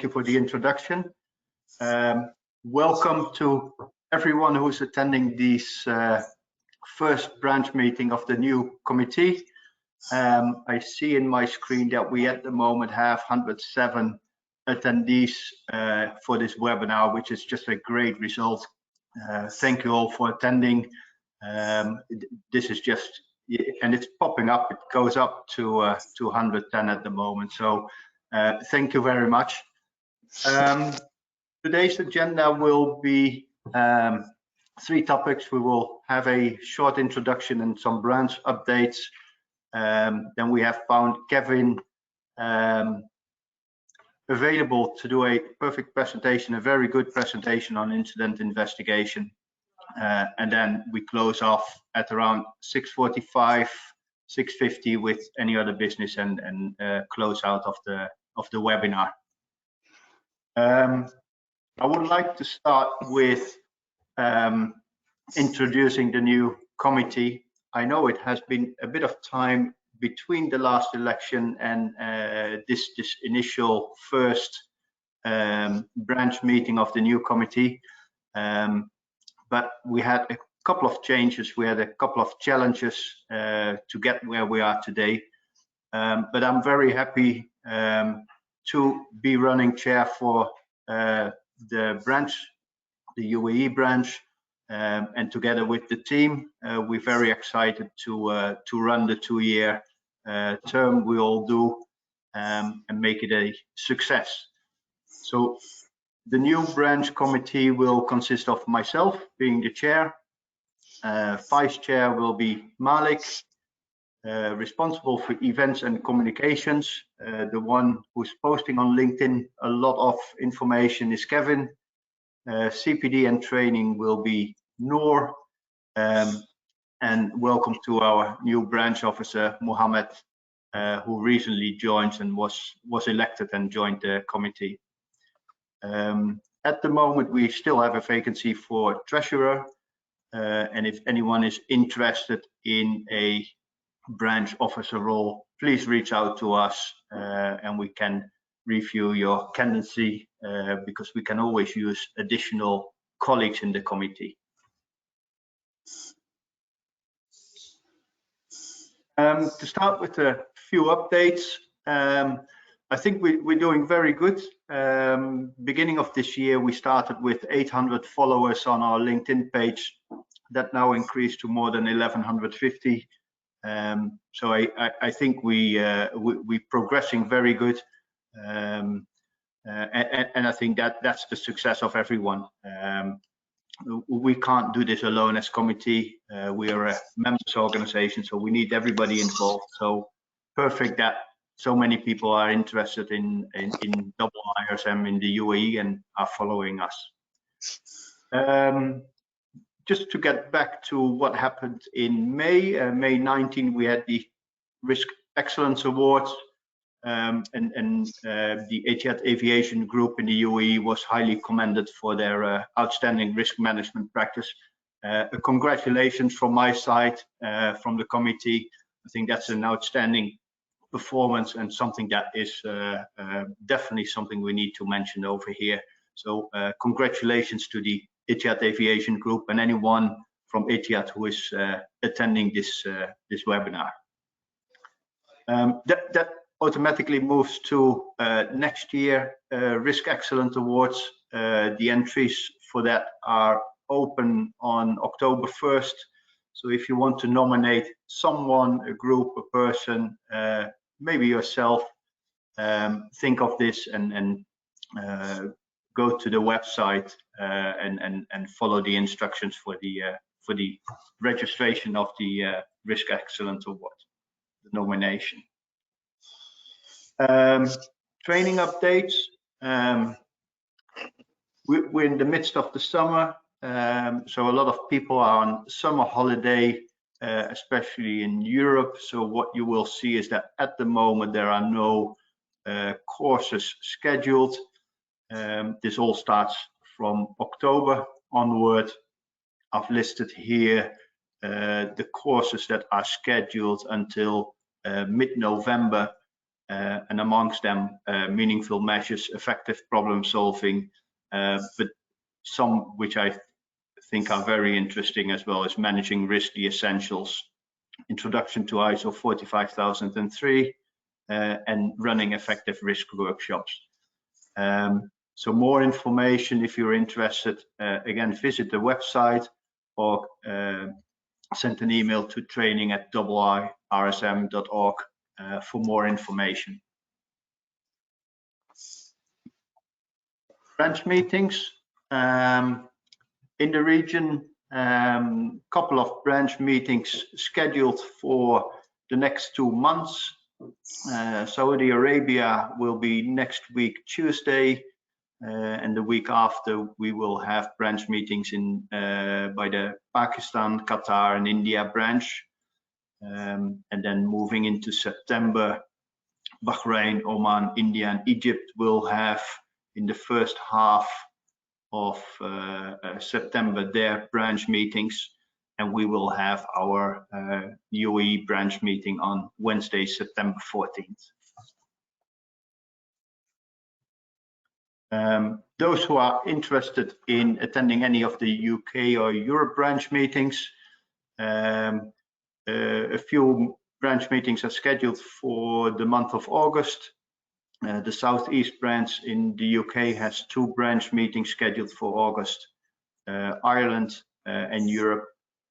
you for the introduction. Welcome to everyone who's attending this first branch meeting of the new committee. I see in my screen that we at the moment have 107 attendees for this webinar, which is just a great result. Thank you all for attending. This is just, and it's popping up, it goes up to 110 at the moment. So thank you very much. Today's agenda will be 3 topics. We will have a short introduction and some branch updates. Then we have found Kevin available to do a perfect presentation, a very good presentation on incident investigation. And then we close off at around 6:45, 6:50 with any other business and close out of the webinar. I would like to start with introducing the new committee. I know it has been a bit of time between the last election and this initial first branch meeting of the new committee. But we had a couple of changes, we had a couple of challenges to get where we are today. But I'm very happy to be running chair for the branch, the UAE branch, and together with the team, we're very excited to run the 2-year term we all do and make it a success. So the new branch committee will consist of myself being the chair, vice chair will be Malik, responsible for events and communications. The one who's posting on LinkedIn a lot of information is Kevin. CPD and training will be Noor, and welcome to our new branch officer Mohammed, who recently joined and was elected and joined the committee. At the moment we still have a vacancy for treasurer, and if anyone is interested in a branch officer role, please reach out to us and we can review your candidacy, because we can always use additional colleagues in the committee. To start with a few updates, I think we're doing very good. Beginning of this year, we started with 800 followers on our LinkedIn page. That now increased to more than 1150. So I think we're progressing very good, and I think that's the success of everyone. We can't do this alone as committee. We are a members organization, so we need everybody involved. So perfect that so many people are interested in double IRSM in the UAE and are following us. Just to get back to what happened in May, May 19, we had the Risk Excellence Awards, and the Etihad Aviation Group in the UAE was highly commended for their outstanding risk management practice. Congratulations from my side, from the committee. I think that's an outstanding performance and something that is definitely something we need to mention over here. So congratulations to the Etihad Aviation Group and anyone from Etihad who is attending this webinar. That automatically moves to next year Risk Excellence Awards. The entries for that are open on October 1st. So if you want to nominate someone, a group, a person, maybe yourself, think of this and go to the website and follow the instructions for the registration of the Risk Excellence Award, the nomination. Training updates. We're in the midst of the summer, so a lot of people are on summer holiday, especially in Europe. So what you will see is that at the moment there are no courses scheduled. This all starts from October onward. I've listed here the courses that are scheduled until mid-November. and amongst them meaningful measures, effective problem solving, but some which I think are very interesting as well as managing risk, the essentials, introduction to ISO 45003, and running effective risk workshops. So more information, if you're interested, again, visit the website or send an email to training@iirsm.org for more information. Branch meetings in the region, couple of branch meetings scheduled for the next 2 months. Saudi Arabia will be next week Tuesday, and the week after we will have branch meetings in by the Pakistan, Qatar, and India branch, and then moving into September, Bahrain, Oman, India, and Egypt will have in the first half of September their branch meetings, and we will have our UAE branch meeting on Wednesday, September 14th. Those who are interested in attending any of the UK or Europe branch meetings, a few branch meetings are scheduled for the month of August. The Southeast branch in the UK has 2 branch meetings scheduled for August. Ireland and Europe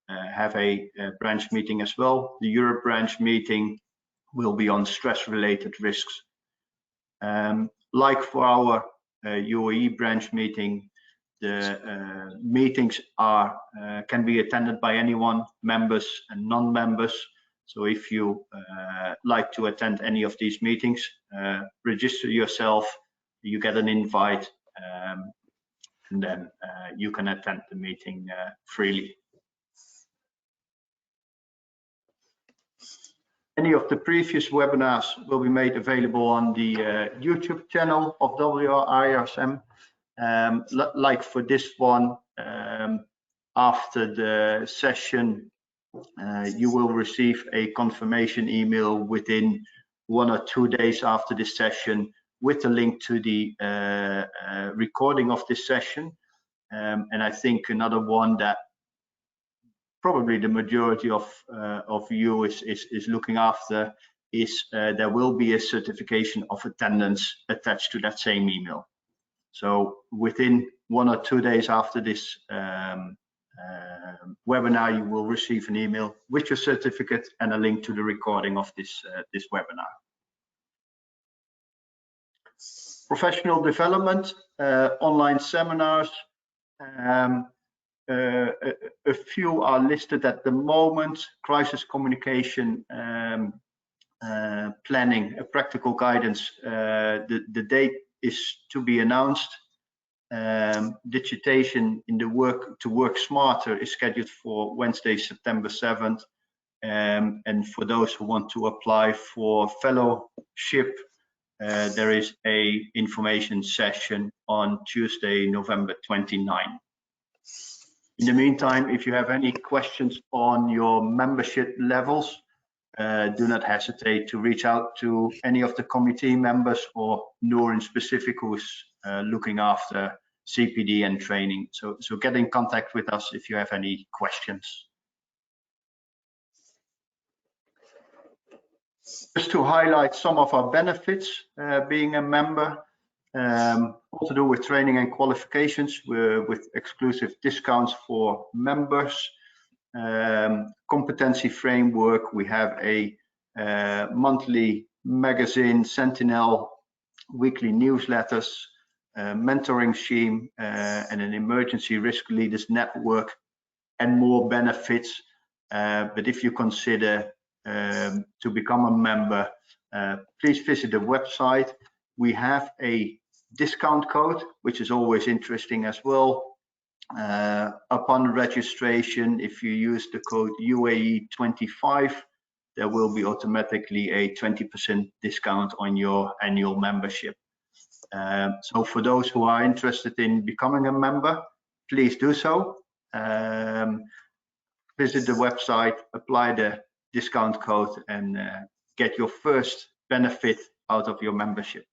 have a branch meeting as well. The Europe branch meeting will be on stress-related risks. Like for our UAE branch meeting, the meetings are can be attended by anyone, members and non-members. So if you like to attend any of these meetings, register yourself, you get an invite, and then you can attend the meeting freely. Any of the previous webinars will be made available on the YouTube channel of WIRSM. Like for this one, after the session, you will receive a confirmation email within 1 or 2 days after this session with a link to the recording of this session. And I think another one that probably the majority of you is looking after is there will be a certification of attendance attached to that same email. So within 1 or 2 days after this webinar, you will receive an email with your certificate and a link to the recording of this webinar. Professional development, online seminars. A few are listed at the moment. Crisis communication planning, practical guidance. The date is to be announced. Digitation in the work smarter is scheduled for Wednesday, September 7th. And for those who want to apply for fellowship, there is a information session on Tuesday, November 29th. In the meantime, if you have any questions on your membership levels, do not hesitate to reach out to any of the committee members or Noor in specific, who is looking after CPD and training. So get in contact with us if you have any questions. Just to highlight some of our benefits being a member. All to do with training and qualifications, with exclusive discounts for members. Competency framework, we have a monthly magazine, Sentinel, weekly newsletters, mentoring scheme, and an emergency risk leaders network, and more benefits. But if you consider to become a member, please visit the website. We have a discount code, which is always interesting as well. Upon registration, if you use the code UAE25, there will be automatically a 20% discount on your annual membership. So for those who are interested in becoming a member, please do so. Visit the website, apply the discount code, and get your first benefit out of your membership.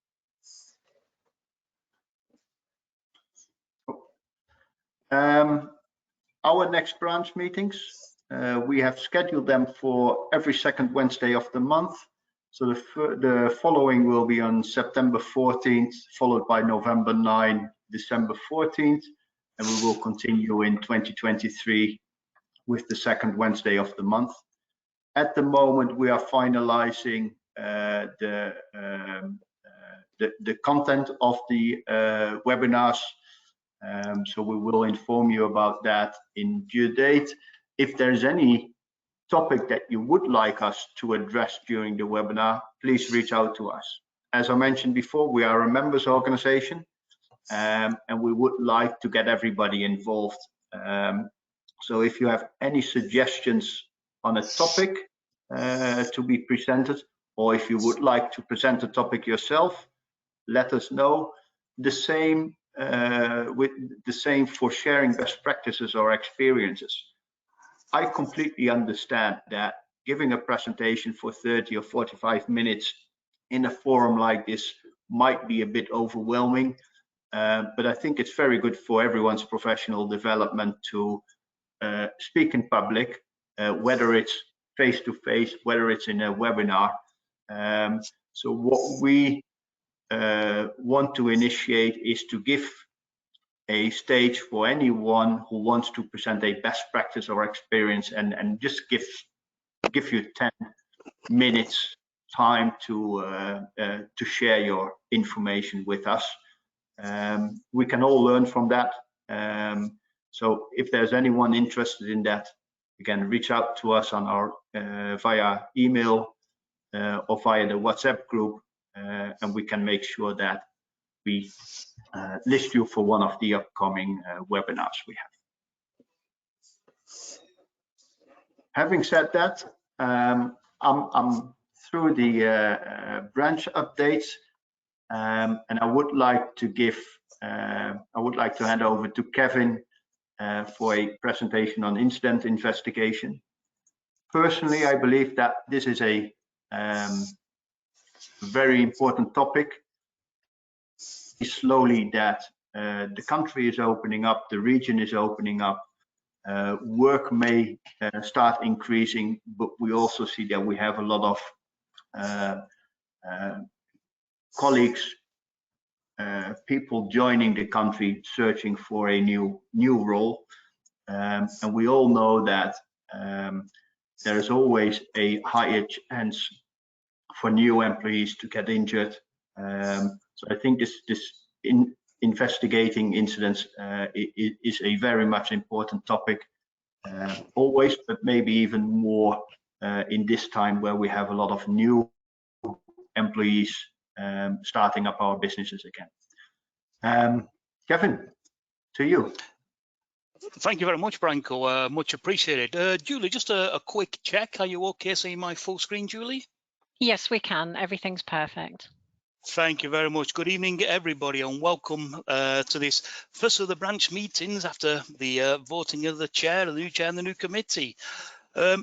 Our next branch meetings, we have scheduled them for every second Wednesday of the month. So the following will be on September 14th, followed by November 9, December 14th, and we will continue in 2023 with the second Wednesday of the month. At the moment, we are finalizing the content of the webinars. So we will inform you about that in due date. If there's any topic that you would like us to address during the webinar, please reach out to us. As I mentioned before, we are a members organization, and we would like to get everybody involved. So if you have any suggestions on a topic to be presented, or if you would like to present a topic yourself, let us know. The same for sharing best practices or experiences. I completely understand that giving a presentation for 30 or 45 minutes in a forum like this might be a bit overwhelming, but I think it's very good for everyone's professional development to speak in public, whether it's face-to-face, whether it's in a webinar. So what we want to initiate is to give a stage for anyone who wants to present a best practice or experience, and just give you 10 minutes time to share your information with us. We can all learn from that. So if there's anyone interested in that, again, reach out to us on our via email or via the WhatsApp group, and we can make sure that we list you for one of the upcoming webinars we have. Having said that, I'm through the branch updates, and I would like to hand over to Kevin for a presentation on incident investigation. Personally, I believe that this is a very important topic. Slowly that the country is opening up, the region is opening up, work may start increasing, but we also see that we have a lot of colleagues, people joining the country searching for a new role, and we all know that there is always a higher chance for new employees to get injured. So I think this investigating incidents is a very much important topic, always, but maybe even more in this time where we have a lot of new employees starting up our businesses again. Kevin, to you. Thank you very much, Branko. Much appreciated. Julie, just a quick check. Are you okay seeing my full screen, Julie? Yes, we can. Everything's perfect. Thank you very much. Good evening, everybody, and welcome to this first of the branch meetings after the voting of the chair, the new chair, and the new committee.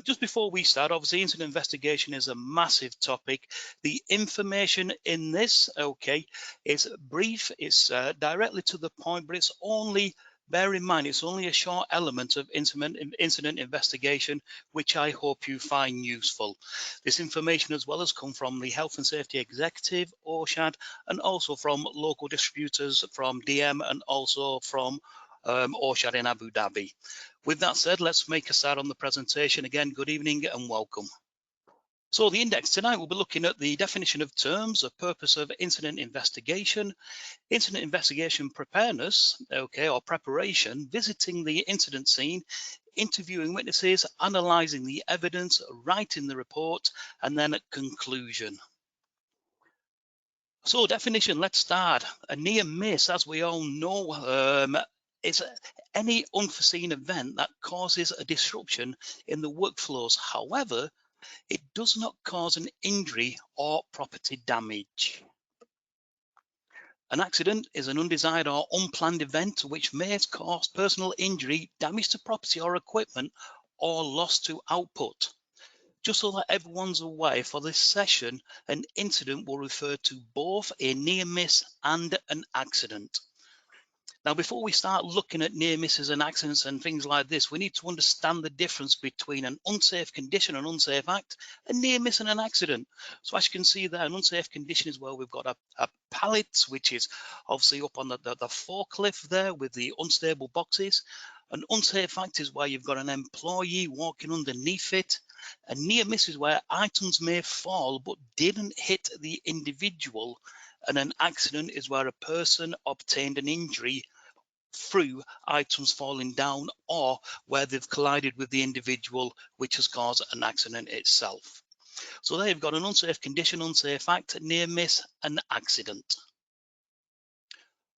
Just before we start, obviously, incident investigation is a massive topic. The information in this, okay, is brief, it's directly to the point, but it's only, bear in mind, it's only a short element of incident investigation, which I hope you find useful. This information as well has come from the Health and Safety Executive, OSHAD, and also from local distributors from DM and also from OSHAD in Abu Dhabi. With that said, let's make a start on the presentation. Again, good evening and welcome. So the index tonight, we'll be looking at the definition of terms, the purpose of incident investigation preparedness, okay, or preparation, visiting the incident scene, interviewing witnesses, analysing the evidence, writing the report, and then at conclusion. So definition, let's start. A near miss, as we all know, is any unforeseen event that causes a disruption in the workflows. However, it does not cause an injury or property damage. An accident is an undesired or unplanned event which may cause personal injury, damage to property or equipment, or loss to output. Just so that everyone's aware, for this session, an incident will refer to both a near miss and an accident. Now, before we start looking at near misses and accidents and things like this, we need to understand the difference between an unsafe condition, an unsafe act, a near miss and an accident. So as you can see there, an unsafe condition is where we've got a pallet, which is obviously up on the forklift there with the unstable boxes. An unsafe act is where you've got an employee walking underneath it. A near miss is where items may fall but didn't hit the individual. And an accident is where a person obtained an injury through items falling down or where they've collided with the individual, which has caused an accident itself. So there you've got an unsafe condition, unsafe act, near miss, and accident.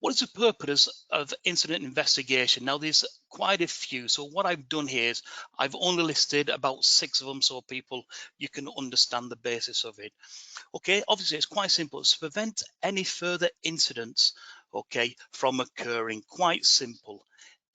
What is the purpose of incident investigation? Now, there's quite a few. So what I've done here is I've only listed about 6 of them so you can understand the basis of it. Okay, obviously it's quite simple. It's to prevent any further incidents, okay, from occurring. Quite simple.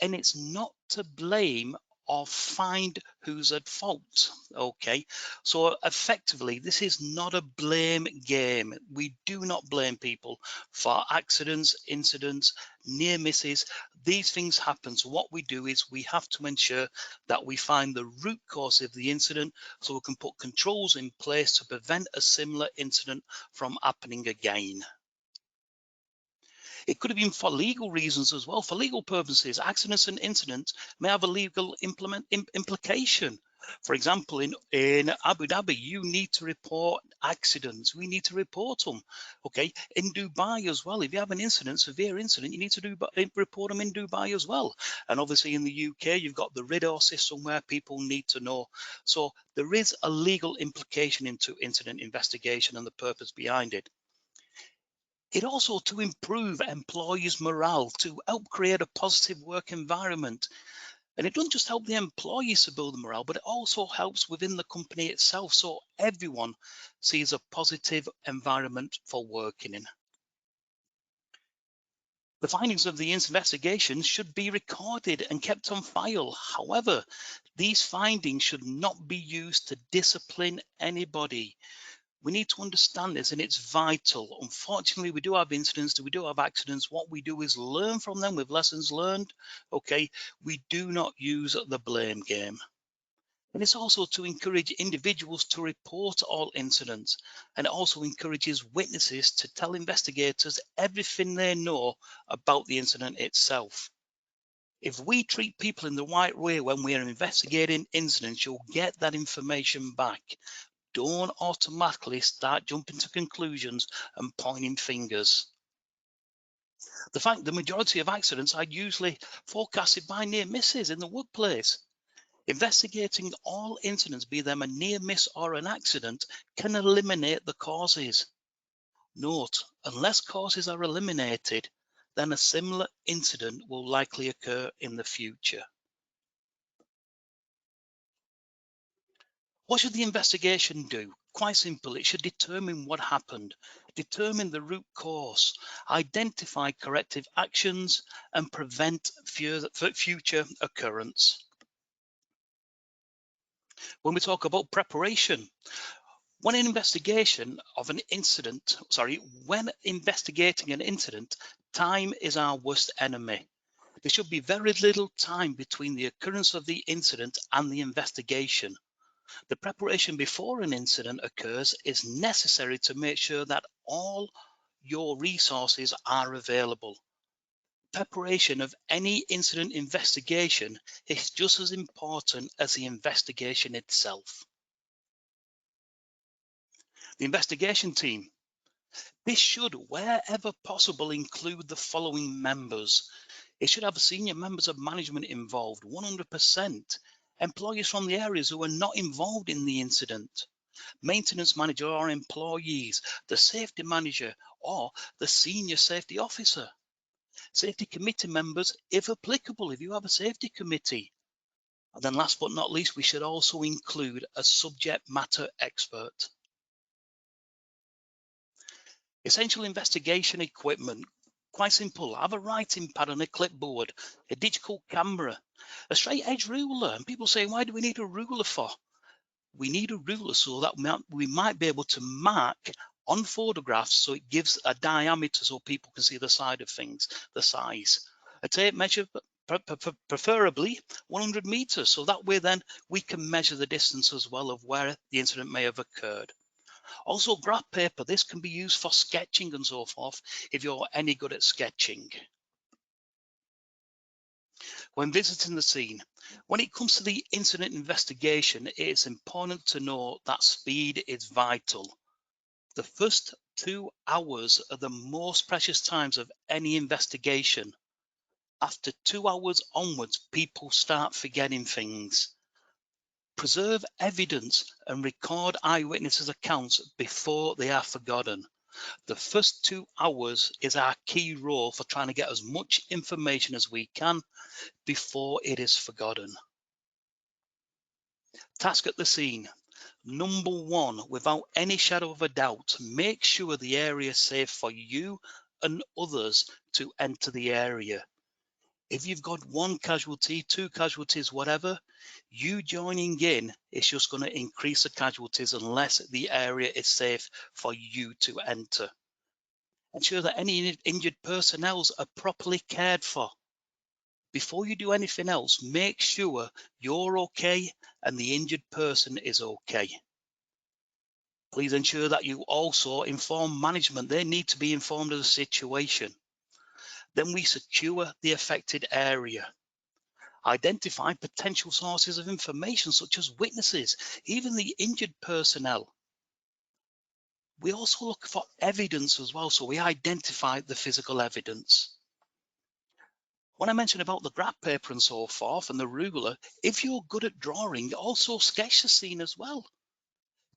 And it's not to blame or find who's at fault. Okay, so effectively this is not a blame game. We do not blame people for accidents, incidents, near misses. These things happen. So what we do is we have to ensure that we find the root cause of the incident so we can put controls in place to prevent a similar incident from happening again. It could have been for legal reasons as well. For legal purposes, accidents and incidents may have a legal implication. For example, in Abu Dhabi, you need to report accidents. We need to report them. Okay, in Dubai as well, if you have an incident, severe incident, you need to report them in Dubai as well. And obviously in the UK, you've got the RIDDOR system where people need to know. So there is a legal implication into incident investigation and the purpose behind it. It also to improve employees' morale, to help create a positive work environment. And it doesn't just help the employees to build the morale, but it also helps within the company itself. So everyone sees a positive environment for working in. The findings of the investigation should be recorded and kept on file. However, these findings should not be used to discipline anybody. We need to understand this, and it's vital. Unfortunately, we do have incidents, we do have accidents. What we do is learn from them with lessons learned. Okay, we do not use the blame game. And it's also to encourage individuals to report all incidents, and it also encourages witnesses to tell investigators everything they know about the incident itself. If we treat people in the right way when we are investigating incidents, you'll get that information back. Don't automatically start jumping to conclusions and pointing fingers. The fact the majority of accidents are usually forecasted by near misses in the workplace. Investigating all incidents, be them a near miss or an accident, can eliminate the causes. Note, unless causes are eliminated, then a similar incident will likely occur in the future. What should the investigation do? Quite simple, it should determine what happened, determine the root cause, identify corrective actions, and prevent future occurrence. When we talk about preparation, when investigating an incident, time is our worst enemy. There should be very little time between the occurrence of the incident and the investigation. The preparation before an incident occurs is necessary to make sure that all your resources are available. Preparation of any incident investigation is just as important as the investigation itself. The investigation team. This should, wherever possible, include the following members. It should have senior members of management involved, 100%. Employees from the areas who are not involved in the incident. Maintenance manager or employees, the safety manager or the senior safety officer. Safety committee members, if applicable, if you have a safety committee. And then last but not least, we should also include a subject matter expert. Essential investigation equipment. Quite simple. Have a writing pad and a clipboard, a digital camera, a straight edge ruler. And people say, why do we need a ruler for? we need a ruler so that we might be able to mark on photographs so it gives a diameter so people can see the side of things, the size. A tape measure, preferably 100 meters, so that way then we can measure the distance as well of where the incident may have occurred. Also, graph paper, this can be used for sketching and so forth if you're any good at sketching. When visiting the scene, when it comes to the incident investigation, it's important to note that speed is vital. The first 2 hours are the most precious times of any investigation. After 2 hours onwards, people start forgetting things. Preserve evidence and record eyewitnesses' accounts before they are forgotten. The first 2 hours is our key role for trying to get as much information as we can before it is forgotten. Task at the scene. Number 1, without any shadow of a doubt, make sure the area is safe for you and others to enter the area. If you've got 1 casualty, 2 casualties, whatever, you joining in is just going to increase the casualties unless the area is safe for you to enter. Ensure that any injured personnel are properly cared for. Before you do anything else, make sure you're okay and the injured person is okay. Please ensure that you also inform management. They need to be informed of the situation. Then we secure the affected area. Identify potential sources of information such as witnesses, even the injured personnel. We also look for evidence as well, so we identify the physical evidence. When I mentioned about the graph paper and so forth and the ruler, if you're good at drawing, also sketch the scene as well.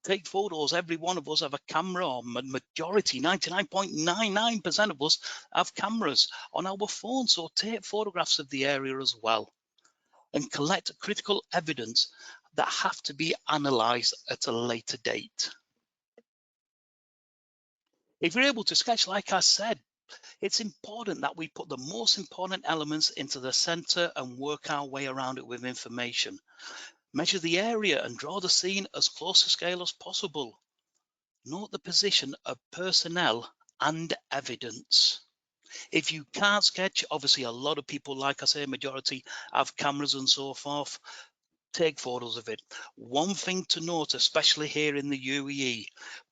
Take photos. Every one of us have a camera, or majority, 99.99% of us have cameras on our phones, so take photographs of the area as well and collect critical evidence that have to be analysed at a later date. If you're able to sketch, like I said, it's important that we put the most important elements into the centre and work our way around it with information. Measure the area and draw the scene as close to scale as possible. Note the position of personnel and evidence. If you can't sketch, obviously a lot of people, like I say, majority have cameras and so forth. Take photos of it. One thing to note, especially here in the UAE,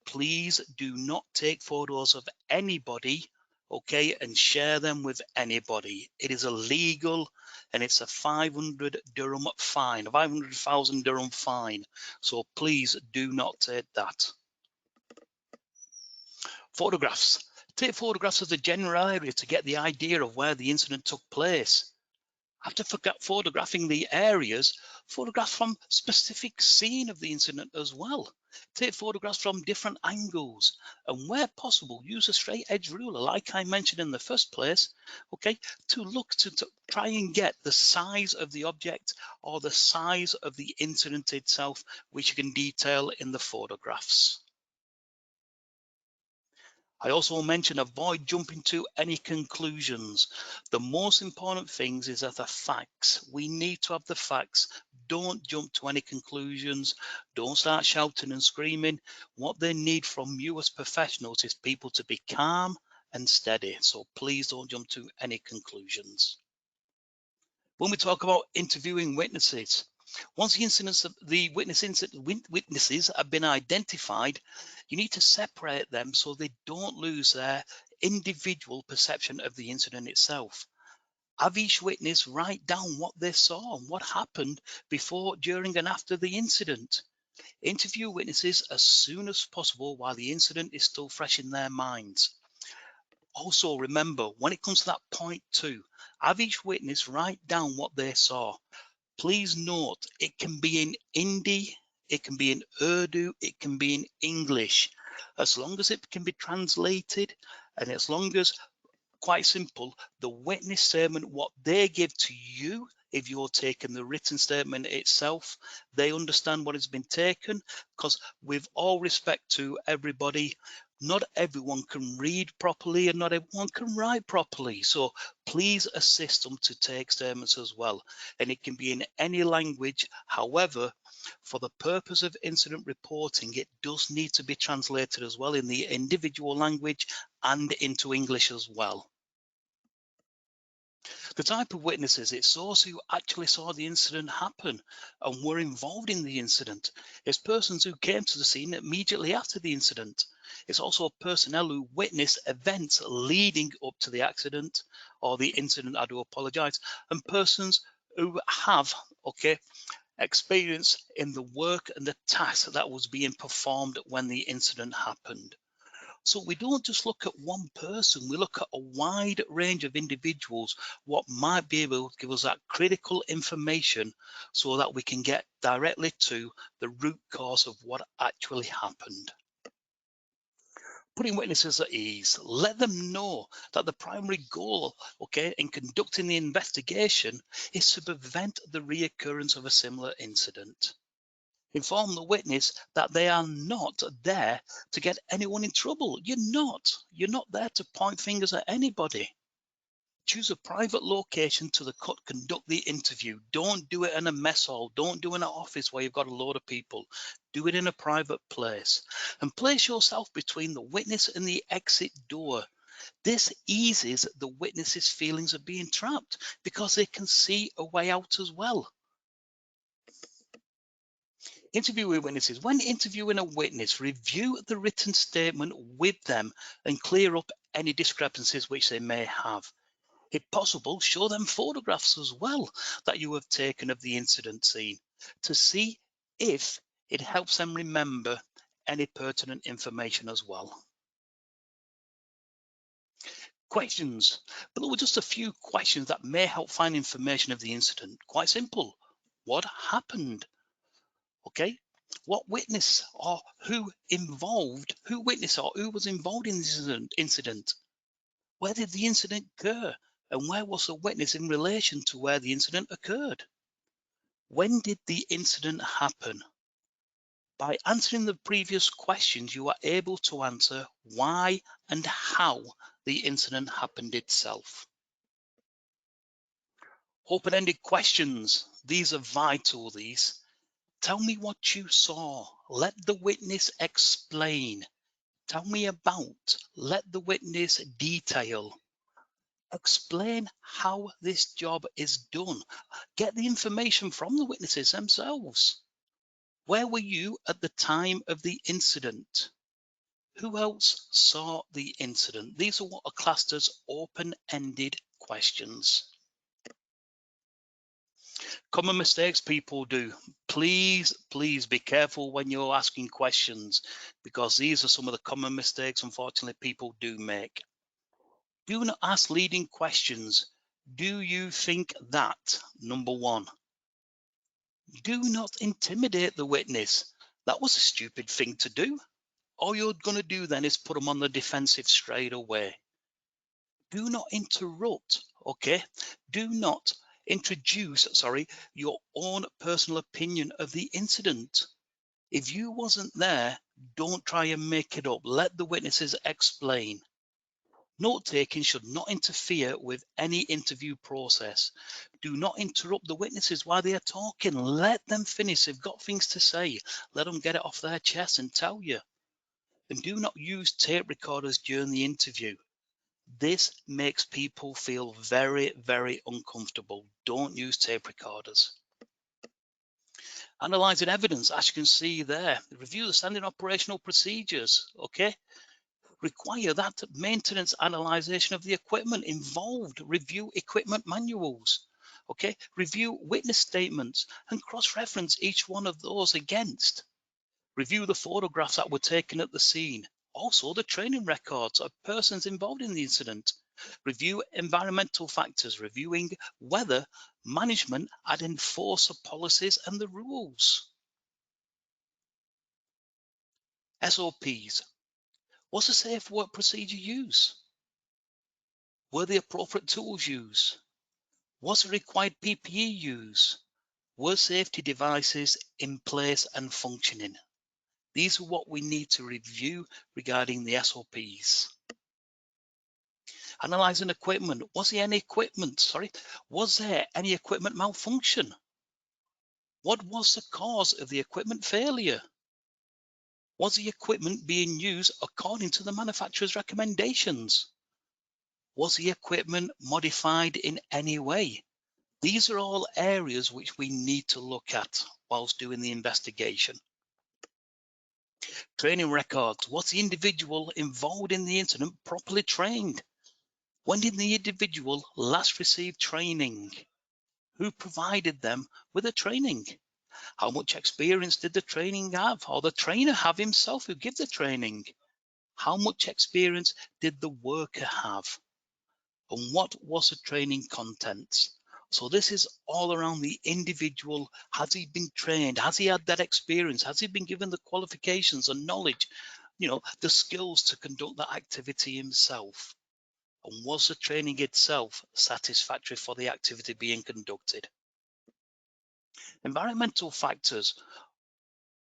please do not take photos of anybody, okay, and share them with anybody. It is illegal and it's a 500 dirham fine, a 500,000 dirham fine. So please do not take that. Photographs. Take photographs of the general area to get the idea of where the incident took place. After photographing the areas, photograph from specific scene of the incident as well. Take photographs from different angles, and where possible, use a straight edge ruler, like I mentioned in the first place, okay, to look to try and get the size of the object or the size of the incident itself, which you can detail in the photographs. I also mentioned avoid jumping to any conclusions. The most important things is that the facts. We need to have the facts. Don't jump to any conclusions. Don't start shouting and screaming. What they need from you as professionals is people to be calm and steady. So please don't jump to any conclusions. When we talk about interviewing witnesses, once the witnesses have been identified, you need to separate them so they don't lose their individual perception of the incident itself. Have each witness write down what they saw and what happened before, during, and after the incident. Interview witnesses as soon as possible while the incident is still fresh in their minds. Also remember, when it comes to that point 2, have each witness write down what they saw. Please note, it can be in Hindi, it can be in Urdu, it can be in English. As long as it can be translated, and as long as, quite simple, the witness statement, what they give to you, if you're taking the written statement itself, they understand what has been taken, because with all respect to everybody, Not everyone can read properly and not everyone can write properly. So please assist them to take statements as well. And it can be in any language. However, for the purpose of incident reporting, it does need to be translated as well in the individual language and into English as well. The type of witnesses, it's those who actually saw the incident happen and were involved in the incident. It's persons who came to the scene immediately after the incident. It's also personnel who witnessed events leading up to the accident or the incident, I do apologize, and persons who have, experience in the work and the task that was being performed when the incident happened. So we don't just look at one person, we look at a wide range of individuals, what might be able to give us that critical information so that we can get directly to the root cause of what actually happened. Putting witnesses at ease, let them know that the primary goal, in conducting the investigation is to prevent the reoccurrence of a similar incident. Inform the witness that they are not there to get anyone in trouble. You're not there to point fingers at anybody. Choose a private location to conduct the interview. Don't do it in a mess hall. Don't do it in an office where you've got a load of people. Do it in a private place. And place yourself between the witness and the exit door. This eases the witness's feelings of being trapped because they can see a way out as well. Interviewing witnesses. When interviewing a witness, review the written statement with them and clear up any discrepancies which they may have. If possible, show them photographs as well that you have taken of the incident scene to see if it helps them remember any pertinent information as well. Questions. Below are just a few questions that may help find information of the incident. Quite simple. What happened? What witness or who witnessed or who was involved in this incident? Where did the incident occur? And where was the witness in relation to where the incident occurred? When did the incident happen? By answering the previous questions, you are able to answer why and how the incident happened itself. Open-ended questions. These are vital, Tell me what you saw. Let the witness explain. Tell me about. Let the witness detail. Explain how this job is done. Get the information from the witnesses themselves. Where were you at the time of the incident? Who else saw the incident? These are what are classed as open-ended questions. Common mistakes people do. Please be careful when you're asking questions because these are some of the common mistakes, unfortunately, people do make. Do not ask leading questions. Do you think that? Number one. Do not intimidate the witness. That was a stupid thing to do. All you're going to do then is put them on the defensive straight away. Do not interrupt, Do not introduce, your own personal opinion of the incident. If you wasn't there, don't try and make it up. Let the witnesses explain. Note-taking should not interfere with any interview process. Do not interrupt the witnesses while they are talking. Let them finish. They've got things to say. Let them get it off their chest and tell you. And do not use tape recorders during the interview. This makes people feel very, very uncomfortable. Don't use tape recorders. Analysing evidence, as you can see there. Review the standard operational procedures, Require that maintenance analyzation of the equipment involved. Review equipment manuals, Review witness statements and cross-reference each one of those against. Review the photographs that were taken at the scene. Also, the training records of persons involved in the incident. Review environmental factors, reviewing whether management had enforced the policies and the rules. SOPs. Was a safe work procedure used? Were the appropriate tools used? Was the required PPE used? Were safety devices in place and functioning? These are what we need to review regarding the SOPs. Analysing equipment. Was there any equipment malfunction? What was the cause of the equipment failure? Was the equipment being used according to the manufacturer's recommendations? Was the equipment modified in any way? These are all areas which we need to look at whilst doing the investigation. Training records. Was the individual involved in the incident properly trained? When did the individual last receive training? Who provided them with the training? How much experience did the training have, or the trainer have himself who gave the training? How much experience did the worker have? And what was the training content? So this is all around the individual. Has he been trained? Has he had that experience? Has he been given the qualifications and knowledge, the skills to conduct that activity himself? And was the training itself satisfactory for the activity being conducted? Environmental factors.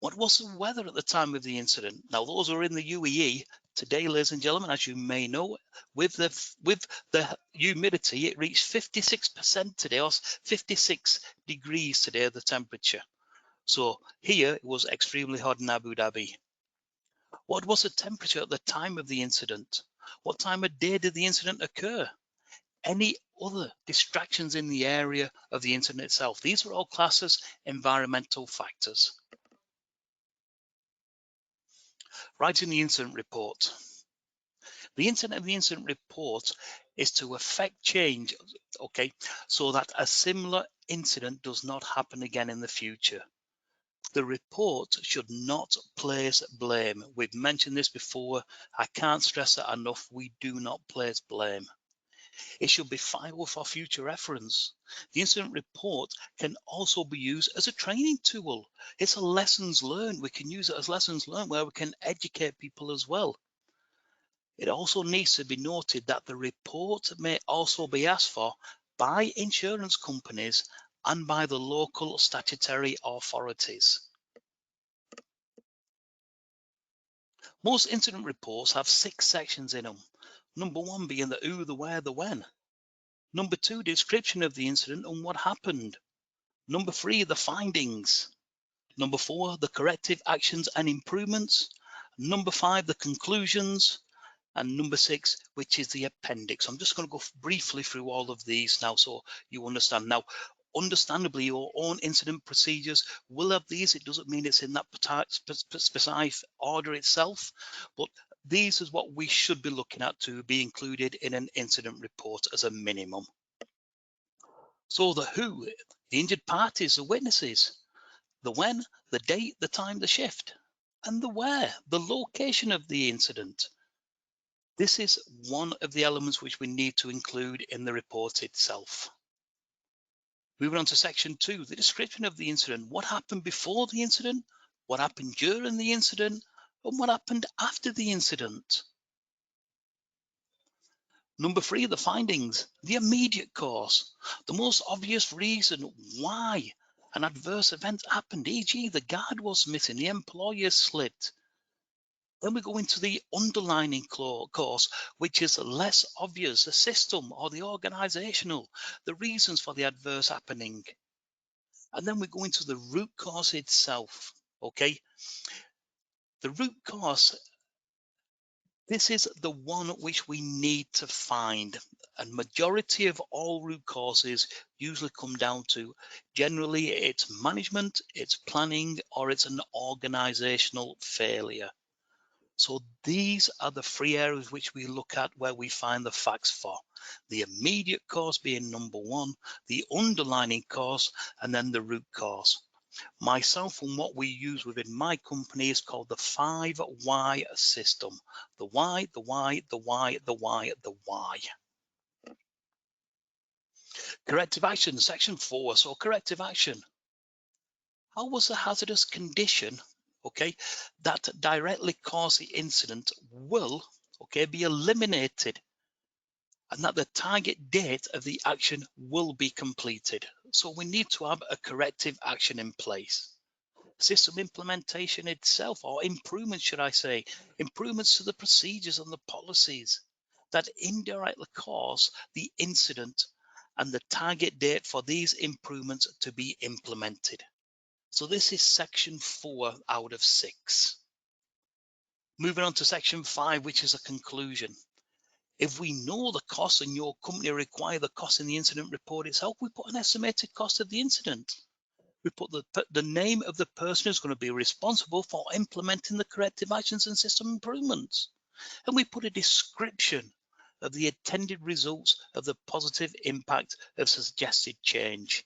What was the weather at the time of the incident? Now, those are in the UAE. Today, ladies and gentlemen, as you may know, with the humidity, it reached 56% today, or 56 degrees today, the temperature. So here it was extremely hot in Abu Dhabi. What was the temperature at the time of the incident? What time of day did the incident occur? Any other distractions in the area of the incident itself? These are all classed as environmental factors. Writing the incident report. The intent of the incident report is to effect change, okay, so that a similar incident does not happen again in the future. The report should not place blame. We've mentioned this before. I can't stress that enough. We do not place blame. It should be filed for future reference. The incident report can also be used as a training tool. It's a lessons learned. We can use it as lessons learned where we can educate people as well. It also needs to be noted that the report may also be asked for by insurance companies and by the local statutory authorities. Most incident reports have 6 sections in them. Number 1 being the who, the where, the when. Number 2, description of the incident and what happened. Number 3, the findings. Number 4, the corrective actions and improvements. Number 5, the conclusions. And number 6, which is the appendix. I'm just going to go briefly through all of these now so you understand. Now, understandably, your own incident procedures will have these. It doesn't mean it's in that precise order itself, but these is what we should be looking at to be included in an incident report as a minimum. So the who, the injured parties, the witnesses, the when, the date, the time, the shift, and the where, the location of the incident. This is one of the elements which we need to include in the report itself. Moving on to section 2, the description of the incident. What happened before the incident? What happened during the incident? And what happened after the incident? Number 3, the findings. The immediate cause. The most obvious reason why an adverse event happened, e.g. the guard was missing, the employer slipped. Then we go into the underlining cause, which is less obvious, the system or the organizational, the reasons for the adverse happening. And then we go into the root cause itself, okay? The root cause, this is the one which we need to find. And majority of all root causes usually come down to, generally it's management, it's planning, or it's an organizational failure. So these are the 3 areas which we look at where we find the facts for. The immediate cause being number 1, the underlying cause, and then the root cause. Myself and what we use within my company is called the 5 why system. The why, the why, the why, the why, the why. Corrective action, section 4. So corrective action. How was the hazardous condition, okay, that directly caused the incident will, okay, be eliminated, and that the target date of the action will be completed? So we need to have a corrective action in place. system implementation itself, or improvements, should I say, improvements to the procedures and the policies that indirectly cause the incident and the target date for these improvements to be implemented. So this is section 4 out of 6. Moving on to section 5, which is a conclusion. If we know the cost and your company require the cost in the incident report itself, we put an estimated cost of the incident. We put the name of the person who's going to be responsible for implementing the corrective actions and system improvements. And we put a description of the intended results of the positive impact of suggested change.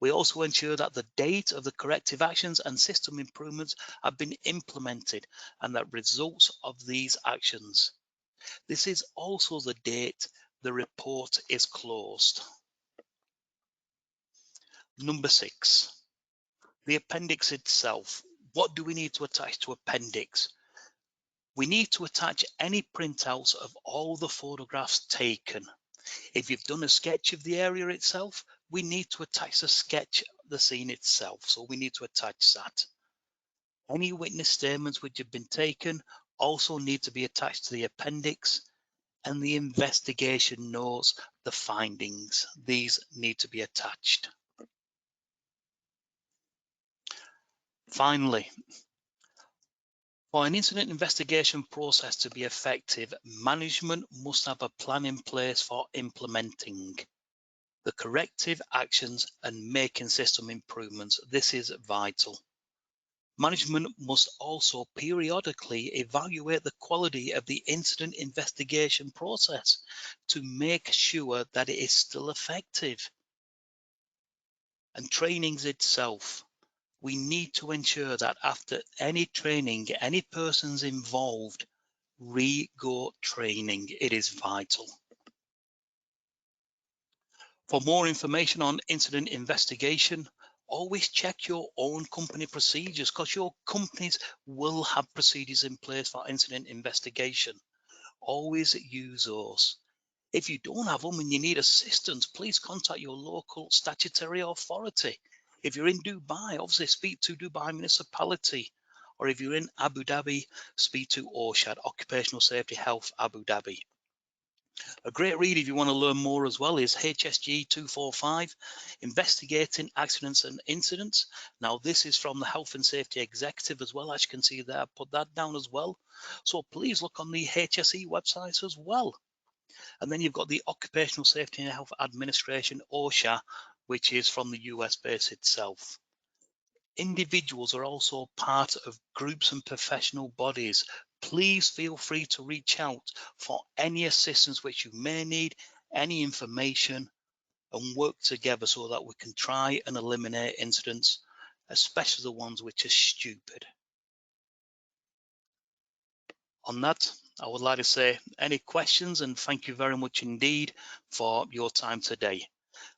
We also ensure that the date of the corrective actions and system improvements have been implemented and that results of these actions. This is also the date the report is closed. Number 6, the appendix itself. What do we need to attach to appendix? We need to attach any printouts of all the photographs taken. If you've done a sketch of the area itself, we need to attach the sketch of the scene itself. So we need to attach that. Any witness statements which have been taken also need to be attached to the appendix, and the investigation notes, the findings, these need to be attached. Finally, for an incident investigation process to be effective, management must have a plan in place for implementing the corrective actions and making system improvements. This is vital. Management must also periodically evaluate the quality of the incident investigation process to make sure that it is still effective. And trainings itself. We need to ensure that after any training, any persons involved re-go training. It is vital. For more information on incident investigation, always check your own company procedures, because your companies will have procedures in place for incident investigation. Always use those. If you don't have them and you need assistance, please contact your local statutory authority. If you're in Dubai, obviously speak to Dubai Municipality, or if you're in Abu Dhabi, speak to OSHA, Occupational Safety Health Abu Dhabi. A great read if you want to learn more as well is HSG 245, Investigating Accidents and Incidents. Now this is from the Health and Safety Executive as well, as you can see there, put that down as well. So please look on the HSE website as well. And then you've got the Occupational Safety and Health Administration, OSHA, which is from the US base itself. Individuals are also part of groups and professional bodies. Please feel free to reach out for any assistance which you may need, any information, and work together so that we can try and eliminate incidents, especially the ones which are stupid. On that, I would like to say any questions, and thank you very much indeed for your time today.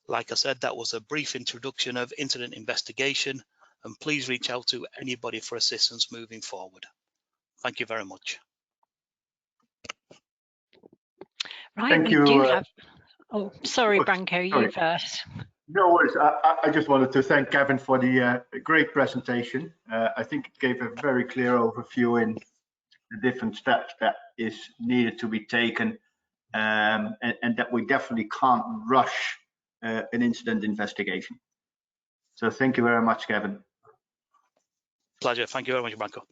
Like I said, that was a brief introduction of incident investigation, and please reach out to anybody for assistance moving forward. Thank you very much. Right, Thank we you. do have. Oh, sorry, Branko, you first. No worries. I just wanted to thank Gavin for the great presentation. I think it gave a very clear overview in the different steps that is needed to be taken, and that we definitely can't rush an incident investigation. So thank you very much, Gavin. Pleasure. Thank you very much, Branko.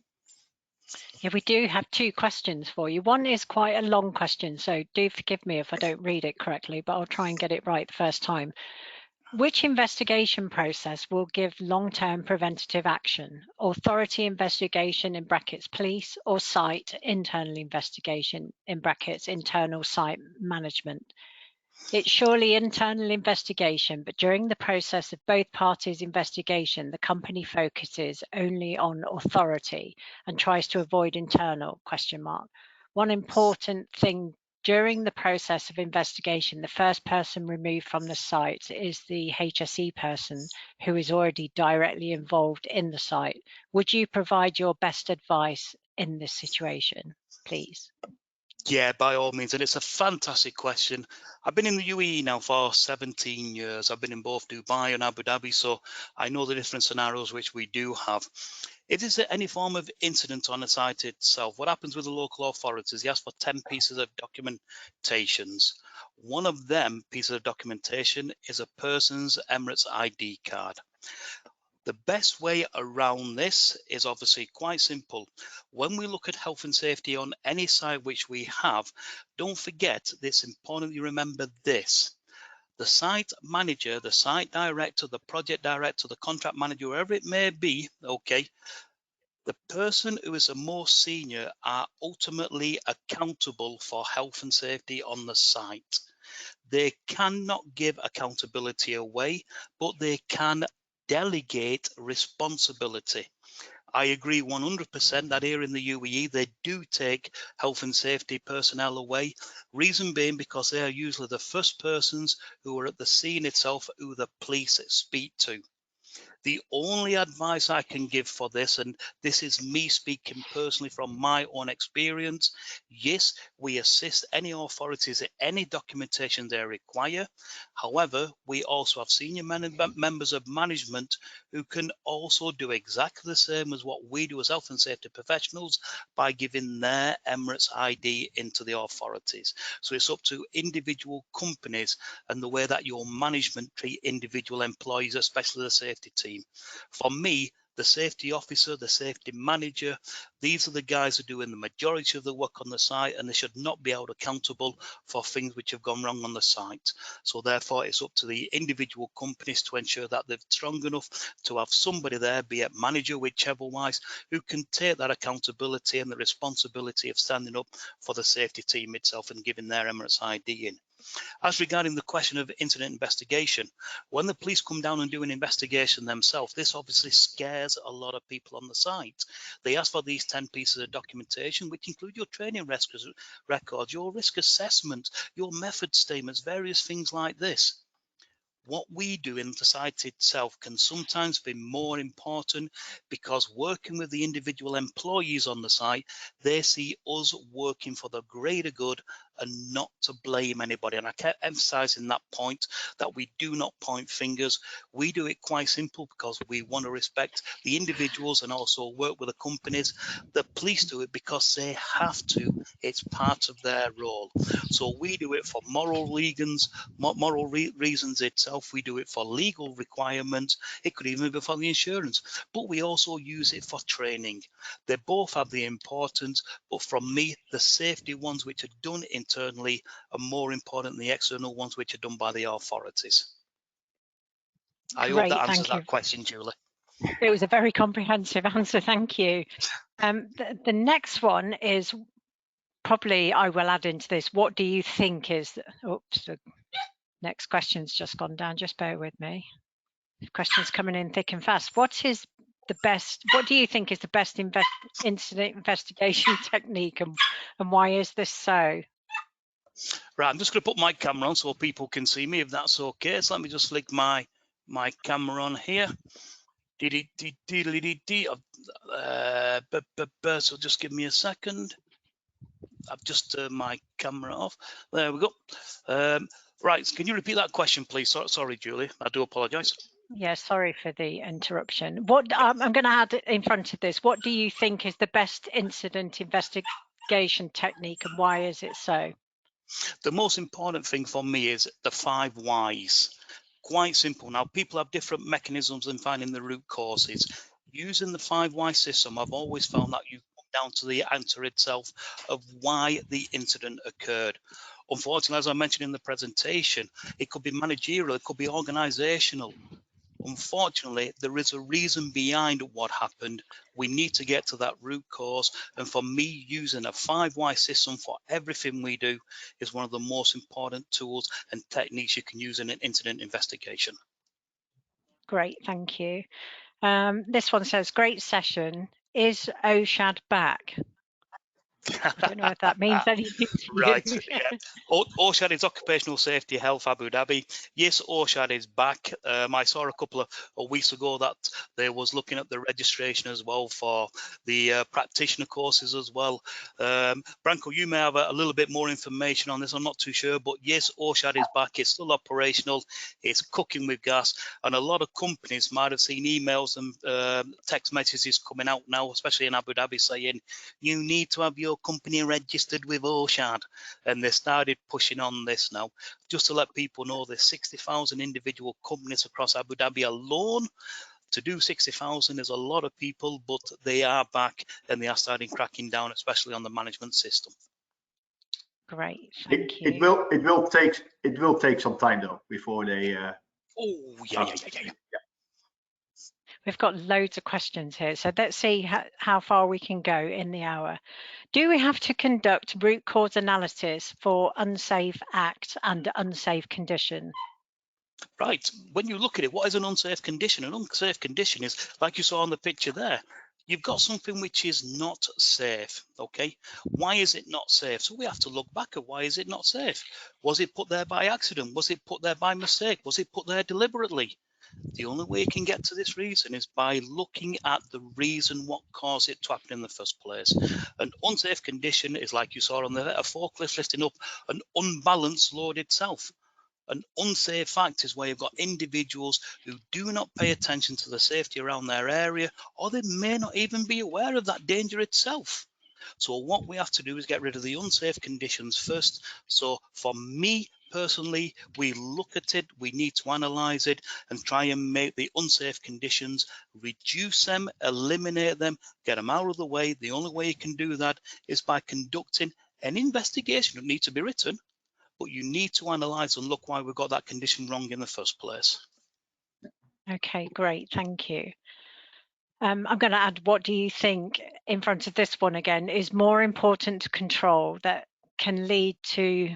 Yeah, we do have 2 questions for you. One is quite a long question, so do forgive me if I don't read it correctly, but I'll try and get it right the first time. Which investigation process will give long-term preventative action? Authority investigation in brackets police, or site internal investigation in brackets internal site management? It's surely internal investigation, but during the process of both parties' investigation, the company focuses only on authority and tries to avoid internal ? One important thing during the process of investigation, the first person removed from the site is the HSE person who is already directly involved in the site. Would you provide your best advice in this situation, please? Yeah, by all means, and it's a fantastic question. I've been in the UAE now for 17 years. I've been in both Dubai and Abu Dhabi, so I know the different scenarios which we do have. If there's any form of incident on the site itself, what happens with the local authorities? They ask for 10 pieces of documentations. One of them pieces of documentation is a person's Emirates ID card. The best way around this is obviously quite simple. When we look at health and safety on any site which we have, don't forget it's important you remember this. The site manager, the site director, the project director, the contract manager, wherever it may be, okay, the person who is the most senior are ultimately accountable for health and safety on the site. They cannot give accountability away, but they can delegate responsibility. I agree 100% that here in the UAE, they do take health and safety personnel away. Reason being because they are usually the first persons who are at the scene itself who the police speak to. The only advice I can give for this, and this is me speaking personally from my own experience, yes, we assist any authorities at any documentation they require. However, we also have senior members of management who can also do exactly the same as what we do as health and safety professionals by giving their Emirates ID into the authorities. So it's up to individual companies and the way that your management treat individual employees, especially the safety team. For me, the safety officer, the safety manager, these are the guys who are doing the majority of the work on the site, and they should not be held accountable for things which have gone wrong on the site. So therefore, it's up to the individual companies to ensure that they're strong enough to have somebody there, be it manager, whichever wise, who can take that accountability and the responsibility of standing up for the safety team itself and giving their Emirates ID in. As regarding the question of incident investigation, when the police come down and do an investigation themselves, this obviously scares a lot of people on the site. They ask for these 10 pieces of documentation, which include your training records, your risk assessment, your method statements, various things like this. What we do in the site itself can sometimes be more important because working with the individual employees on the site, they see us working for the greater good and not to blame anybody. And I kept emphasizing that point, that we do not point fingers. We do it quite simple because we want to respect the individuals and also work with the companies. The police do it because they have to. It's part of their role. So we do it for moral reasons itself. We do it for legal requirements. It could even be for the insurance, but we also use it for training. They both have the importance, but from me, the safety ones which are done internally are more important than the external ones which are done by the authorities. I hope that answers that question, Julie. It was a very comprehensive answer. Thank you. The next one is probably I will add into this. What do you think is, oops, the next question's just gone down. Just bear with me. Questions coming in thick and fast. What do you think is the best incident investigation technique, and why is this so? Right, I'm just going to put my camera on so people can see me, if that's okay. So let me just flick my camera on here. So just give me a second. I've just turned my camera off. There we go. Right, can you repeat that question, please? Sorry, Julie, I do apologise. Yeah, sorry for the interruption. What I'm going to add in front of this, what do you think is the best incident investigation technique, and why is it so? The most important thing for me is the 5 whys. Quite simple. Now, people have different mechanisms in finding the root causes. Using the 5 why system, I've always found that you come down to the answer itself of why the incident occurred. Unfortunately, as I mentioned in the presentation, it could be managerial, it could be organizational. Unfortunately, there is a reason behind what happened. We need to get to that root cause. And for me, using a 5 why system for everything we do is one of the most important tools and techniques you can use in an incident investigation. Great, thank you. This one says, great session. Is OSHAD back? I don't know if that means anything to Right, you. yeah. OSHAD is Occupational Safety Health Abu Dhabi. Yes, OSHAD is back. I saw a couple of weeks ago that they was looking at the registration as well for the practitioner courses as well. Branko, you may have a little bit more information on this. I'm not too sure, but yes, OSHAD is back. It's still operational. It's cooking with gas, and a lot of companies might have seen emails and text messages coming out now, especially in Abu Dhabi, saying you need to have your company registered with OSHAD, and they started pushing on this now. Just to let people know, there's 60,000 individual companies across Abu Dhabi alone. To do 60,000 is a lot of people, but they are back and they are starting cracking down, especially on the management system. Great, thank you. It will take some time though before they. Oh yeah. We've got loads of questions here, so let's see how far we can go in the hour. Do we have to conduct root cause analysis for unsafe act and unsafe condition? Right. When you look at it, what is an unsafe condition? An unsafe condition is, like you saw on the picture there, you've got something which is not safe. Okay. Why is it not safe? So we have to look back at why is it not safe? Was it put there by accident? Was it put there by mistake? Was it put there deliberately? The only way you can get to this reason is by looking at the reason what caused it to happen in the first place. An unsafe condition is, like you saw on the forklift lifting up an unbalanced load itself. An unsafe fact is where you've got individuals who do not pay attention to the safety around their area, or they may not even be aware of that danger itself. So what we have to do is get rid of the unsafe conditions first. So for me personally, we look at it, we need to analyze it and try and make the unsafe conditions, reduce them, eliminate them, get them out of the way. The only way you can do that is by conducting an investigation. It needs to be written, but you need to analyze and look why we got that condition wrong in the first place. Okay, great, thank you. I'm going to add, what do you think in front of this one again is more important to control that can lead to,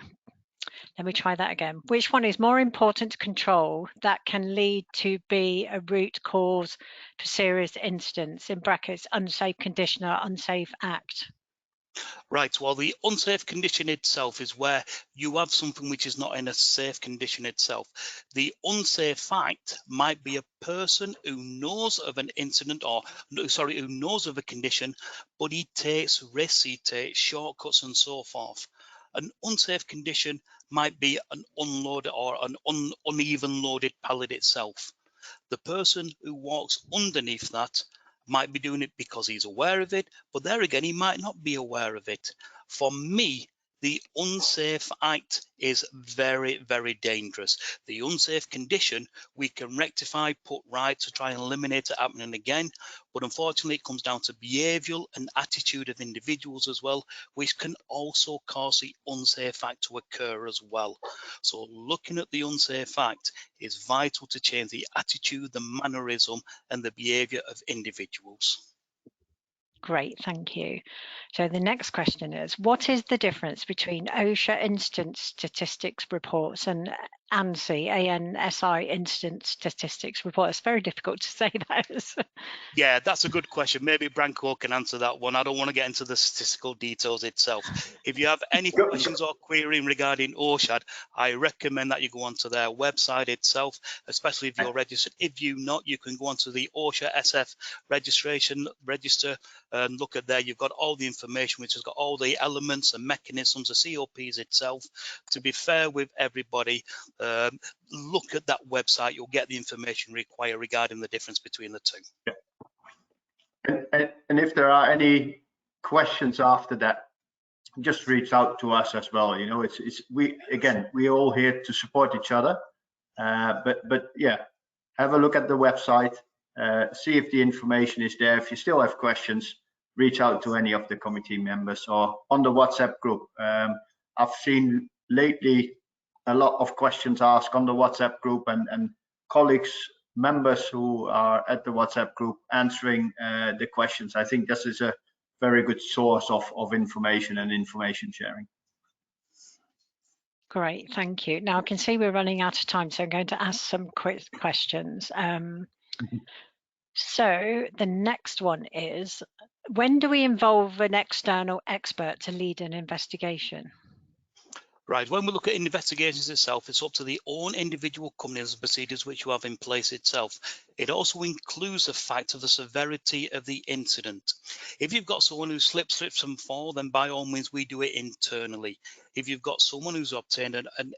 let me try that again. Which one is more important to control that can lead to be a root cause for serious incidents, in brackets, unsafe condition or unsafe act? Right, well, the unsafe condition itself is where you have something which is not in a safe condition itself. The unsafe fact might be a person who knows of an incident, or sorry, who knows of a condition, but he takes risks, he takes shortcuts and so forth. An unsafe condition might be an unloaded or an uneven loaded pallet itself. The person who walks underneath that might be doing it because he's aware of it, but there again, he might not be aware of it. For me, the unsafe act is very, very dangerous. The unsafe condition we can rectify, put right to try and eliminate it happening again. But unfortunately, it comes down to behavioural and attitude of individuals as well, which can also cause the unsafe act to occur as well. So looking at the unsafe act is vital to change the attitude, the mannerism, and the behaviour of individuals. Great, thank you. So the next question is, what is the difference between OSHA incident statistics reports and ANSI, ANSI incident statistics report? It's very difficult to say those. Yeah, that's a good question. Maybe Branko can answer that one. I don't want to get into the statistical details itself. If you have any questions or querying regarding OSHAD, I recommend that you go onto their website itself, especially if you're registered. If you're not, you can go onto the OSHA SF register and look at there. You've got all the information, which has got all the elements and mechanisms, the COPs itself. To be fair with everybody, look at that website. You'll get the information required regarding the difference between the two. Yeah. And if there are any questions after that, just reach out to us as well. You know, we're all here to support each other. But yeah, have a look at the website, see if the information is there. If you still have questions, reach out to any of the committee members or on the WhatsApp group. I've seen lately a lot of questions asked on the WhatsApp group, and colleagues, members who are at the WhatsApp group answering the questions. I think this is a very good source of information and information sharing. Great, thank you. Now I can see we're running out of time, so I'm going to ask some quick questions. So the next one is, When do we involve an external expert to lead an investigation? Right, when we look at investigations itself, it's up to the own individual companies and procedures which you have in place itself. It also includes the fact of the severity of the incident. If you've got someone who slips and fall, then by all means we do it internally. If you've got someone who's obtained an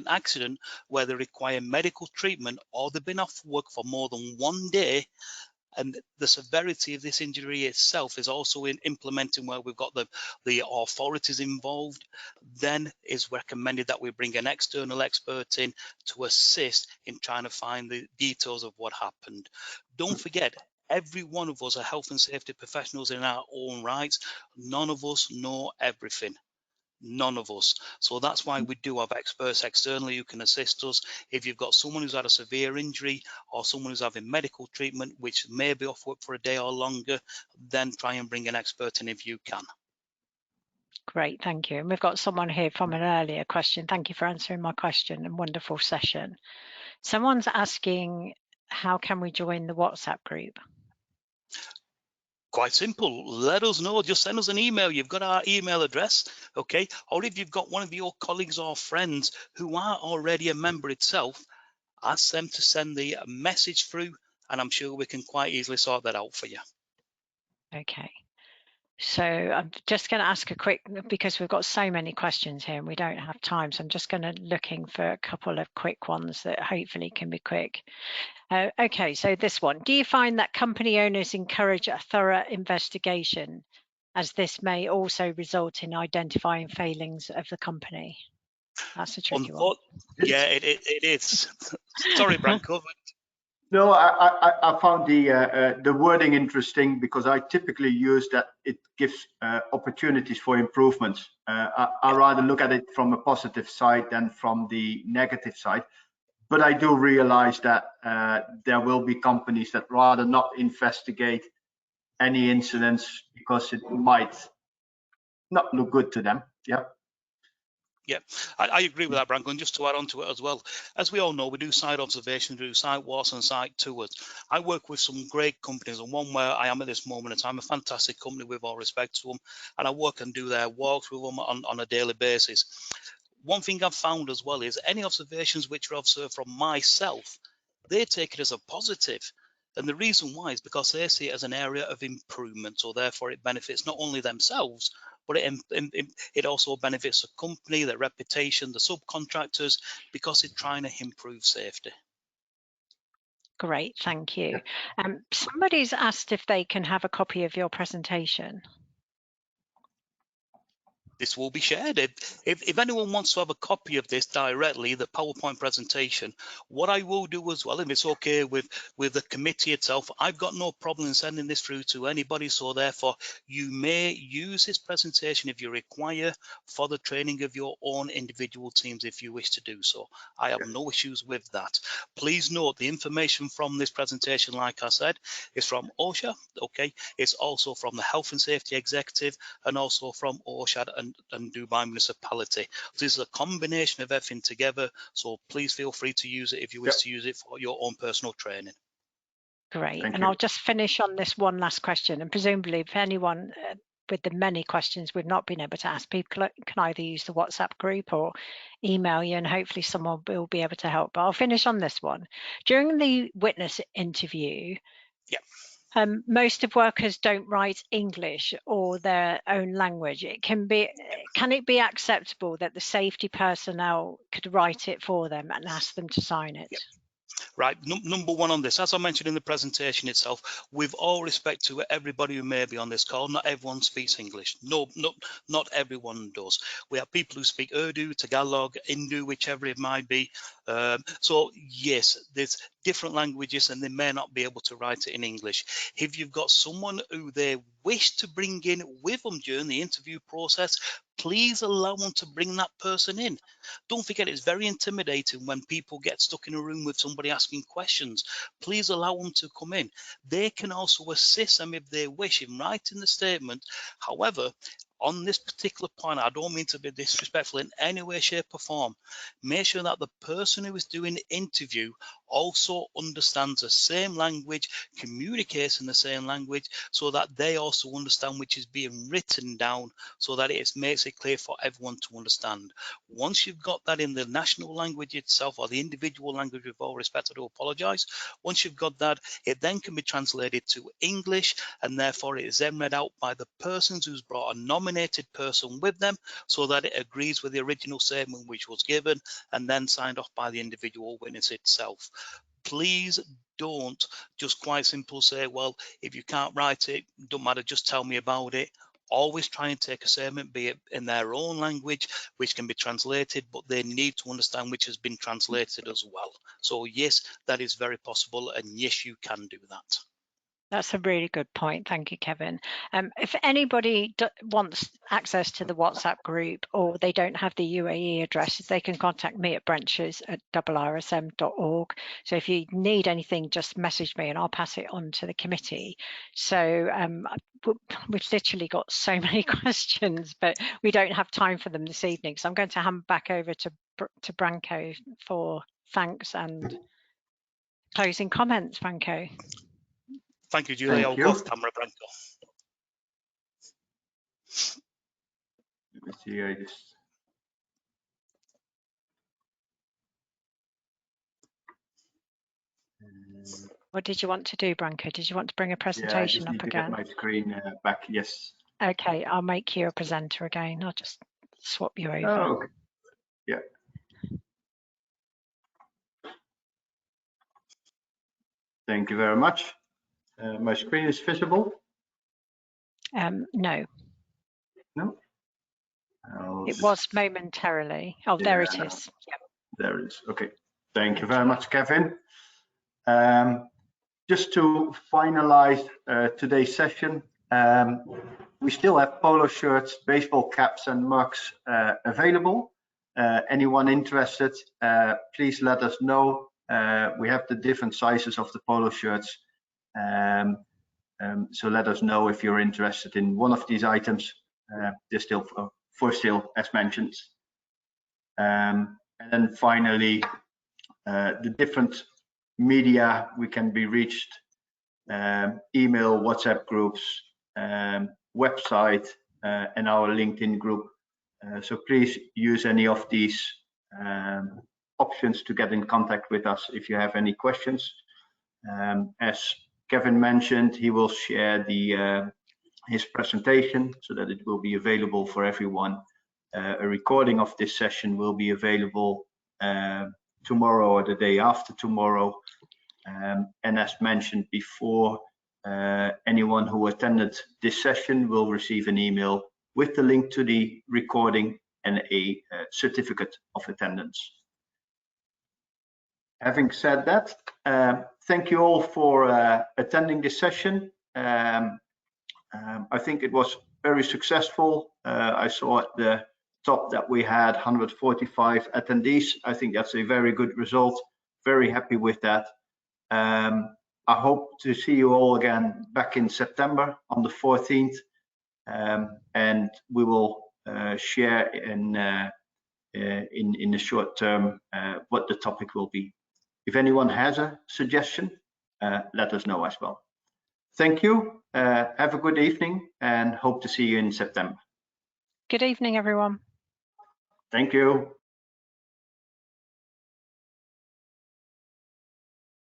accident where they require medical treatment or they've been off work for more than 1 day, and the severity of this injury itself is also in implementing where we've got the authorities involved, then it's recommended that we bring an external expert in to assist in trying to find the details of what happened. Don't forget, every one of us are health and safety professionals in our own rights. None of us know everything. None of us. So that's why we do have experts externally who can assist us. If you've got someone who's had a severe injury or someone who's having medical treatment, which may be off work for a day or longer, then try and bring an expert in if you can. Great, thank you. And we've got someone here from an earlier question. Thank you for answering my question and wonderful session. Someone's asking, how can we join the WhatsApp group? Quite simple. Let us know. Just send us an email. You've got our email address, okay? Or if you've got one of your colleagues or friends who are already a member itself, ask them to send the message through, and I'm sure we can quite easily sort that out for you. Okay. So I'm just going to ask a quick, because we've got so many questions here and we don't have time. So I'm just going to looking for a couple of quick ones that hopefully can be quick. Okay, so this one, do you find that company owners encourage a thorough investigation, as this may also result in identifying failings of the company? That's a tricky one. Yeah, it is. Sorry, Branko. No, I found the wording interesting because I typically use that it gives opportunities for improvements. I rather look at it from a positive side than from the negative side. But I do realize that there will be companies that rather not investigate any incidents because it might not look good to them. Yeah. Yeah, I agree with that, Branko. And just to add on to it as well, as we all know, we do site observations, we do site walks and site tours. I work with some great companies, and one where I am at this moment in time, a fantastic company with all respect to them, and I work and do their walks with them on a daily basis. One thing I've found as well is any observations which are observed from myself, they take it as a positive. And the reason why is because they see it as an area of improvement. So therefore it benefits not only themselves, but it also benefits the company, their reputation, the subcontractors, because it's trying to improve safety. Great, thank you. Somebody's asked if they can have a copy of your presentation. This will be shared. If anyone wants to have a copy of this directly, the PowerPoint presentation, what I will do as well, if it's okay with the committee itself, I've got no problem in sending this through to anybody. So therefore, you may use this presentation if you require for the training of your own individual teams if you wish to do so. I have no issues with that. Please note the information from this presentation, like I said, is from OSHA, okay? It's also from the Health and Safety Executive and also from OSHA and Dubai Municipality. So this is a combination of everything together. So please feel free to use it if you wish to use it for your own personal training. Great. And I'll just finish on this one last question. And presumably, if anyone with the many questions we've not been able to ask, people can either use the WhatsApp group or email you, and hopefully someone will be able to help. But I'll finish on this one. During the witness interview, most of workers don't write English or their own language. Can it be acceptable that the safety personnel could write it for them and ask them to sign it? Right, number one on this, as I mentioned in the presentation itself, with all respect to everybody who may be on this call, not everyone speaks English. No, not everyone does. We have people who speak Urdu, Tagalog, Hindu, whichever it might be. So yes, there's different languages and they may not be able to write it in English. If you've got someone who they wish to bring in with them during the interview process, please allow them to bring that person in. Don't forget, it's very intimidating when people get stuck in a room with somebody asking questions. Please allow them to come in. They can also assist them if they wish in writing the statement. However, on this particular point, I don't mean to be disrespectful in any way, shape or form. Make sure that the person who is doing the interview also understands the same language, communicates in the same language, so that they also understand which is being written down, so that it makes it clear for everyone to understand. Once you've got that in the national language itself, or the individual language, with all respect, I do apologize. Once you've got that, it then can be translated to English, and therefore it is then read out by the persons who's brought a nominated person with them, so that it agrees with the original statement which was given, and then signed off by the individual witness itself. Please don't just quite simple say, well, if you can't write it, don't matter, just tell me about it. Always try and take a statement, be it in their own language, which can be translated, but they need to understand which has been translated as well. So yes, that is very possible, and yes, you can do that. That's a really good point. Thank you, Kevin. If anybody wants access to the WhatsApp group, or they don't have the UAE address, they can contact me at branches@rrsm.org. So if you need anything, just message me and I'll pass it on to the committee. So we've literally got so many questions, but we don't have time for them this evening. So I'm going to hand back over to Branko for thanks and closing comments. Branko. Thank you, Julie. I'll go to camera, Branko. Let me see, I just... What did you want to do, Branko? Did you want to bring a presentation up again? Yeah, I just need to get my screen back, yes. Okay, I'll make you a presenter again. I'll just swap you over. Oh, okay. Yeah. Thank you very much. My screen is visible? No. No? It was momentarily. Oh, yeah, there it is. Yep. There it is. Okay. Thank you very much, Kevin. Just to finalize today's session, we still have polo shirts, baseball caps and mugs available. Anyone interested, please let us know. We have the different sizes of the polo shirts. So let us know if you're interested in one of these items. They're still for sale, as mentioned. And then finally, the different media we can be reached, email, WhatsApp groups, website, and our LinkedIn group. So please use any of these options to get in contact with us if you have any questions. As Kevin mentioned, he will share his presentation so that it will be available for everyone. A recording of this session will be available tomorrow or the day after tomorrow. And as mentioned before, anyone who attended this session will receive an email with the link to the recording and a certificate of attendance. Having said that, thank you all for attending this session. I think it was very successful. I saw at the top that we had 145 attendees. I think that's a very good result. Very happy with that. I hope to see you all again back in September on the 14th, and we will share in the short term what the topic will be. If anyone has a suggestion, let us know as well. Thank you. Have a good evening and hope to see you in September. Good evening, everyone. Thank you.